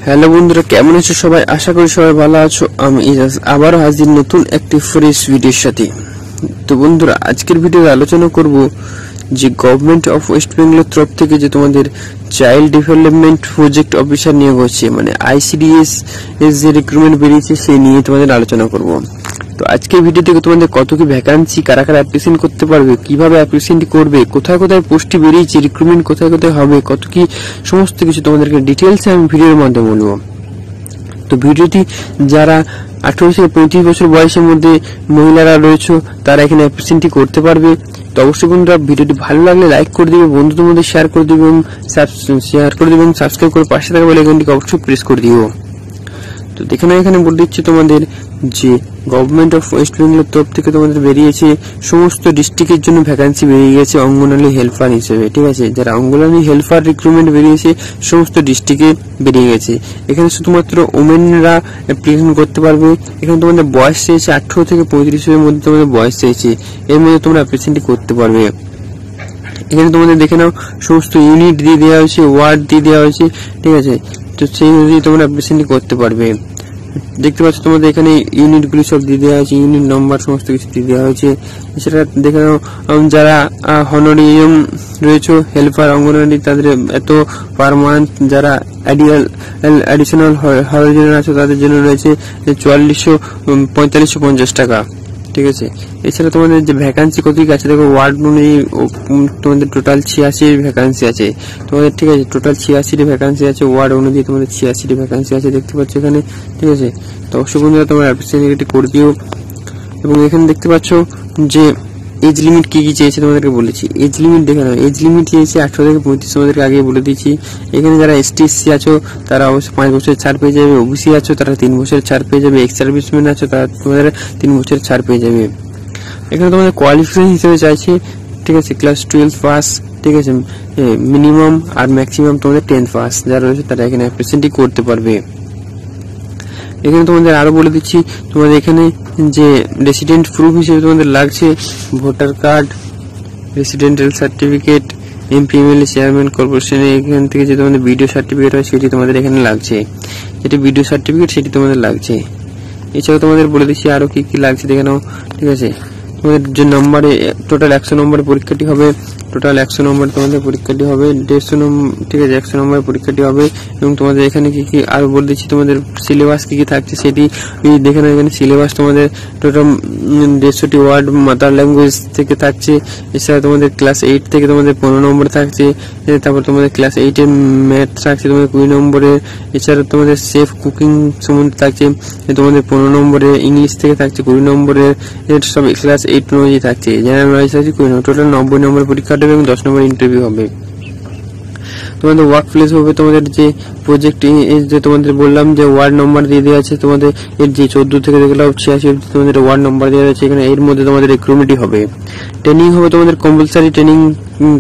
Hello বন্ধুরা, কেমন আছো সবাই? আশা করি সবাই ভালো আছো। আমি ইজাজ আবার হাজির নতুন একটি ফ্রেশ ভিডিওর সাথে। তো বন্ধুরা, আজকের ভিডিওতে আলোচনা করব যে গভর্নমেন্ট অফ ওয়েস্ট বেঙ্গলের তরফ থেকে যে তোমাদের চাইল্ড ডেভেলপমেন্ট প্রজেক্ট অফিসার নিয়োগ হচ্ছে, মানে আইসিডিএস এর যে রিক্রুটমেন্ট বেরিয়েছে সেই নিয়ে তোমাদের আলোচনা করব। তো আজকের ভিডিও থেকে তোমাদের কত কি ভ্যাকান্সি, কারা কারা অ্যাপ্লিকেশন করতে পারবে, কিভাবে অ্যাপ্লিকেশন করবে, কোথায় কোথায় পোস্টটি বেরিয়েছে, রিক্রুটমেন্ট কোথায় কোথায় হবে, কত কি সমস্ত কিছু তোমাদেরকে ডিটেলস আমি ভিডিওর মাধ্যমে বলবো। তো ভিডিওটি যারা 18 থেকে 35 বছর বয়সের মধ্যে মহিলারা রয়েছে তারা এখানে অ্যাপ্লিকেশনটি করতে পারবে। তো অবশ্যই বন্ধুরা, ভিডিওটি ভালো লাগলে লাইক করে দিবে, বন্ধুদের মধ্যে শেয়ার করে দিবে এবং সাবস্ক্রাইব করে পাশে থাকা বেল আইকনটিকে অবশ্যই প্রেস করে দিও। তো দেখে নাও, এখানে বলে দিচ্ছি তোমাদের যে গভর্নমেন্ট অফ ওয়েস্ট বেঙ্গলের তরফ থেকে তোমাদের বেরিয়েছে সমস্ত ডিস্ট্রিক্টের জন্য ভ্যাকান্সি বেরিয়ে গেছে অঙ্গনওয়াড়ি হেল্পার হিসেবে। ঠিক আছে, যারা অঙ্গনওয়াড়ি হেল্পার রিক্রুটমেন্ট বেরিয়েছে সমস্ত ডিস্ট্রিক্টে বেরিয়ে গেছে। এখানে শুধুমাত্র ওমেনরা অ্যাপ্লিকেশন করতে পারবে। এখানে তোমাদের বয়স চেয়েছে 18 থেকে 35 মধ্যে তোমাদের বয়স চেয়েছে, এর মধ্যে তোমরা অ্যাপ্লিকেশনটি করতে পারবে। এখানে তোমাদের দেখে নাও সমস্ত ইউনিট দিয়ে দেওয়া হয়েছে, ওয়ার্ড দিয়ে দেওয়া হয়েছে। ঠিক আছে, তো সেই অনুযায়ী তোমরা অ্যাপ্লিকেশনটি করতে পারবে। দেখতে পাচ্ছ তোমাদের এখানে ইউনিটগুলি সব দিয়ে দেওয়া হয়েছে, ইউনিট নাম্বার সমস্ত কিছু দিয়ে দেওয়া হয়েছে। এছাড়া দেখে নাও যারা হনোরিয়াম রয়েছে হেল্পার অঙ্গনওয়াড়ি, তাদের এত পার মান্থ, যারা অ্যাডিশনাল হনোরিয়াম আছে তাদের জন্য রয়েছে 4550 টাকা। ঠিক আছে, এছাড়া তোমাদের যে ভ্যাকান্সি কত কি আছে দেখো, ওয়ার্ড অনুযায়ী তোমাদের টোটাল 86 ভ্যাকান্সি আছে তোমাদের। ঠিক আছে, টোটাল 86 ভ্যাকান্সি আছে, ওয়ার্ড অনুযায়ী তোমাদের 86 ভ্যাকান্সি আছে, দেখতে পাচ্ছ এখানে। ঠিক আছে, তো অবশ্যই বন্ধুরা তোমরা অ্যাপ্লিকেশন করে দিও। এবং এখানে দেখতে পাচ্ছ যে এজ লিমিট কি কি চেয়েছে তোমাদেরকে বলেছি। এজ লিমিট দেখে নাও, এজ লিমিট চেয়েছে 18 থেকে 35, তোমাদেরকে আগে বলে দিচ্ছি। এখানে যারা এসটি/এসসি আছো তারা অবশ্যই 5 বছরের ছাড় পেয়ে যাবে, ওবিসি আছো তারা 3 বছরের ছাড় পেয়ে যাবে, এক্স সার্ভিসম্যান আছো তারা তোমাদের 3 বছরের ছাড় পেয়ে যাবে। এখানে তোমাদের কোয়ালিফিকেশন হিসেবে চাইছে, ঠিক আছে, ক্লাস 12 পাস। ঠিক আছে, মিনিমাম আর ম্যাক্সিমাম তোমাদের 10 পাস যারা রয়েছে তারা এখানে অ্যাপ্লিকেশনটি করতে পারবে। এখানে তোমাদের আরো বলে দিচ্ছি, তোমাদের এখানে যে রেসিডেন্ট প্রুফ হিসেবে তোমাদের লাগছে voter card, residential certificate, MP MLA chairman কর্পোরেশনের এখান থেকে যে তোমাদের ভিডিও সার্টিফিকেট হয় সেটি তোমাদের এখানে লাগছে, যেটি ভিডিও সার্টিফিকেট সেটি তোমাদের লাগছে। এছাড়াও তোমাদের বলে দিচ্ছি আরো কি কি লাগছে দেখে নাও। ঠিক আছে, তোমাদের যে নম্বরে টোটাল 100 নম্বরের পরীক্ষাটি হবে, টোটাল 100 নম্বর তোমাদের পরীক্ষাটি হবে, 150 নম্বর। ঠিক আছে, 100 নম্বরের পরীক্ষাটি হবে। এবং তোমাদের এখানে কি কি আরো বলে দিচ্ছি, তোমাদের সিলেবাস কি কি থাকছে সেটি দেখে নাও। এখানে সিলেবাস তোমাদের টোটাল 150টি ওয়ার্ড মাদার ল্যাঙ্গুয়েজ থেকে থাকছে। এছাড়া তোমাদের ক্লাস 8 থেকে তোমাদের 15 নম্বর থাকছে। তারপর তোমাদের ক্লাস 8 এর ম্যাথ থাকছে তোমাদের 20 নম্বরে। এছাড়া তোমাদের সেফ কুকিং সম্বন্ধে থাকছে তোমাদের 15 নম্বরে। ইংলিশ থেকে থাকছে 20 নম্বরের। সব ক্লাস 8 অনুযায়ী থাকছে। জেনারেল নলেজ থাকছে 20 নম্বর। টোটাল 90 নম্বর পরীক্ষা হবে এবং 10 নম্বর ইন্টারভিউ হবে। তোমাদের ওয়ার্ক প্লেস হবে তোমাদের যে প্রজেক্ট, যে তোমাদের বললাম যে ওয়ার্ড নাম্বার দিয়ে দেওয়া আছে তোমাদের, এর যে 14 থেকে দেখলাম 86 তোমাদের ওয়ার্ড নাম্বার দেওয়া আছে এখানে। এর মধ্যে তোমাদের রিক্রুটমেন্টই হবে। ট্রেনিং হবে তোমাদের কম্পালসারি ট্রেনিং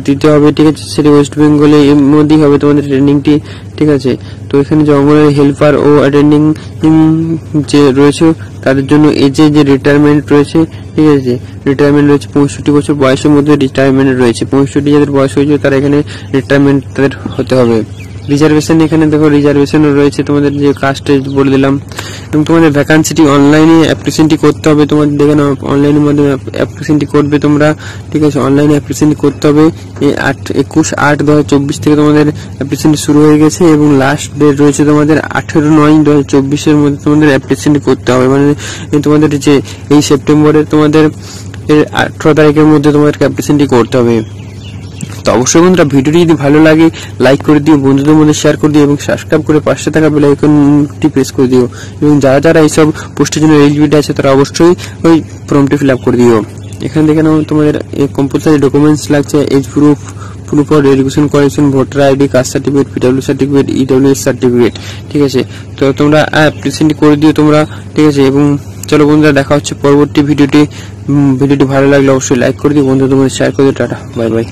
দিতে হবে। ঠিক আছে, সেটি ওয়েস্ট বেঙ্গলে এর মধ্যেই হবে তোমাদের ট্রেনিংটি। ঠিক আছে, তো এখানে যে অঙ্গনওয়াড়ি হেল্পার ও অ্যাটেন্ডিং যে রয়েছে তাদের জন্য এজে যে রিটায়ারমেন্ট রয়েছে, ঠিক আছে, রিটায়ারমেন্ট রয়েছে 65 বছর বয়সের মধ্যে রিটায়ারমেন্ট রয়েছে। 65 যাদের বয়স হয়েছে তারা এখানে রিটায়ারমেন্ট তাদের হতে হবে। রিজার্ভেশন এখানে দেখো, রিজার্ভেশন রয়েছে তোমাদের যে কাস্টে বলে দিলাম। এবং তোমাদের ভ্যাকান্সিটি অনলাইনে অ্যাপ্লিকেশনটি করতে হবে। তোমাদের দেখে নাও, অনলাইনের মাধ্যমে অ্যাপ্লিকেশনটি করবে তোমরা। ঠিক আছে, অনলাইনে অ্যাপ্লিকেশনটি করতে হবে। 21/8/2024 থেকে তোমাদের অ্যাপ্লিকেশনটি শুরু হয়ে গেছে এবং লাস্ট ডেট রয়েছে তোমাদের 18/9/2024 মধ্যে তোমাদের অ্যাপ্লিকেশনটি করতে হবে। মানে তোমাদের যে এই সেপ্টেম্বরের তোমাদের 18 তারিখের মধ্যে তোমাদেরকে অ্যাপ্লিকেশনটি করতে হবে। তো অবশ্যই বন্ধুরা, ভিডিওটি যদি ভালো লাগে লাইক করে দিও, বন্ধুদের মধ্যে শেয়ার করে দিও এবং সাবস্ক্রাইব করে পাশে থাকা বেল আইকনটি প্রেস করে দিও। এবং যারা যারা এইসব পোস্টের জন্য এলিজিবিলিটি আছে তারা অবশ্যই ওই ফর্মটি ফিল আপ করে দিও। এখানে দেখে নাও তোমাদের কম্পালসারি ডকুমেন্টস লাগছে, age proof, proof of education qualification, voter ID, caste certificate, PWD certificate, EWS certificate. ঠিক আছে, তো তোমরা অ্যাপ্লিকেশনটি করে দিও তোমরা। ঠিক আছে, এবং চলো বন্ধুরা, দেখা হচ্ছে পরবর্তী ভিডিওটি। ভিডিওটি ভালো লাগলে অবশ্যই লাইক করে দিও, বন্ধুদের মধ্যে শেয়ার করে দিও। Tata, bye bye.